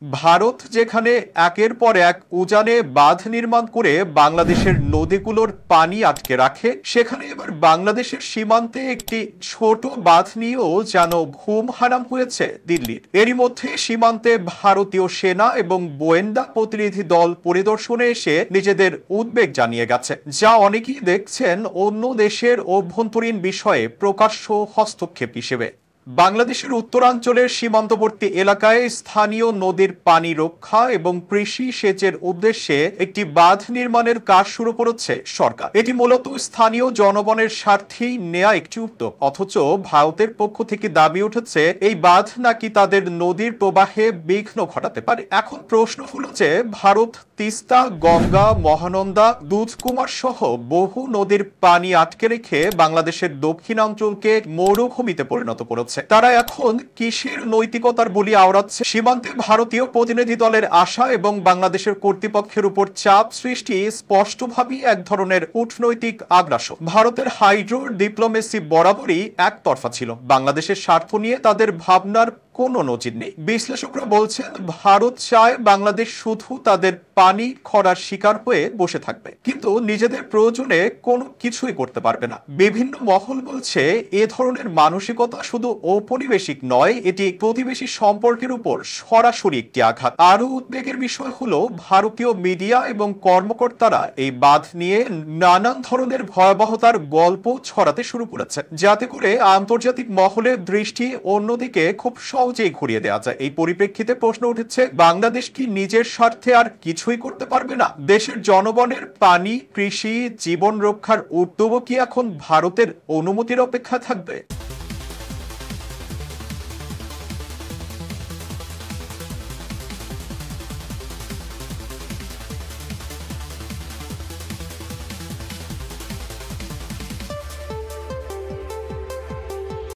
ভারত যেখানে একের পর এক উজানে বাঁধ নির্মাণ করে বাংলাদেশের নদীগুলোর পানি আটকে রাখে, সেখানে এবার বাংলাদেশের সীমান্তে একটি ছোট বাঁধ নিয়েও যেন ঘুম হারাম হয়েছে দিল্লির। এরই মধ্যে সীমান্তে ভারতীয় সেনা এবং গোয়েন্দা প্রতিনিধি দল পরিদর্শনে এসে নিজেদের উদ্বেগ জানিয়ে গেছে, যা অনেকেই দেখছেন অন্য দেশের অভ্যন্তরীণ বিষয়ে প্রকাশ্য হস্তক্ষেপ হিসেবে। বাংলাদেশের উত্তরাঞ্চলের সীমান্তবর্তী এলাকায় স্থানীয় নদীর পানি রক্ষা এবং কৃষি সেচের উদ্দেশ্যে একটি বাঁধ নির্মাণের কাজ শুরু করেছে সরকার। এটি মূলত স্থানীয় জনগণের স্বার্থেই নেয়া একটি উদ্যোগ, অথচ ভারতের পক্ষ থেকে দাবি উঠেছে এই বাঁধ নাকি তাদের নদীর প্রবাহে বিঘ্ন ঘটাতে পারে। এখন প্রশ্ন হলো যে ভারত তিস্তা, গঙ্গা, মহানন্দা, দুধকুমার সহ বহু নদীর পানি আটকে রেখে বাংলাদেশের দক্ষিণাঞ্চলকে মরুভূমিতে পরিণত করেছে। তারা এখন কিসের নৈতিকতার বলি আওড়াচ্ছে? সীমান্তে ভারতীয় প্রতিনিধি দলের আশা এবং বাংলাদেশের কর্তৃপক্ষের উপর চাপ সৃষ্টি স্পষ্টভাবেই এক ধরনের কূটনৈতিক আগ্রাসন। ভারতের হাইড্রো ডিপ্লোমেসি বরাবরই একতরফা ছিল। বাংলাদেশের স্বার্থ নিয়ে তাদের ভাবনার কোনো নজির নেই। বিশ্লেষকরা বলছেন ভারত চায় বাংলাদেশ শুধু তাদের পানি খরার শিকার হয়ে বসে থাকবে, কিন্তু নিজেদের প্রয়োজনে কোনো কিছুই করতে পারবে না। বিভিন্ন মহল বলছে এ ধরনের মানসিকতা শুধু ঔপনিবেশিক নয়, এটি প্রতিবেশী সম্পর্কের উপর সরাসরি একটি আঘাত। আরো উদ্বেগের বিষয় হলো ভারতীয় মিডিয়া এবং কর্মকর্তারা এই বাঁধ নিয়ে নানান ধরনের ভয়াবহতার গল্প ছড়াতে শুরু করেছে, যাতে করে আন্তর্জাতিক মহলের দৃষ্টি অন্যদিকে খুব সহজেই ঘুরিয়ে দেওয়া যায়। এই পরিপ্রেক্ষিতে প্রশ্ন উঠেছে, বাংলাদেশ কি নিজের স্বার্থে আর কিছুই করতে পারবে না? দেশের জনগণের পানি, কৃষি, জীবন রক্ষার উদ্যোগও কি এখন ভারতের অনুমতির অপেক্ষা থাকবে?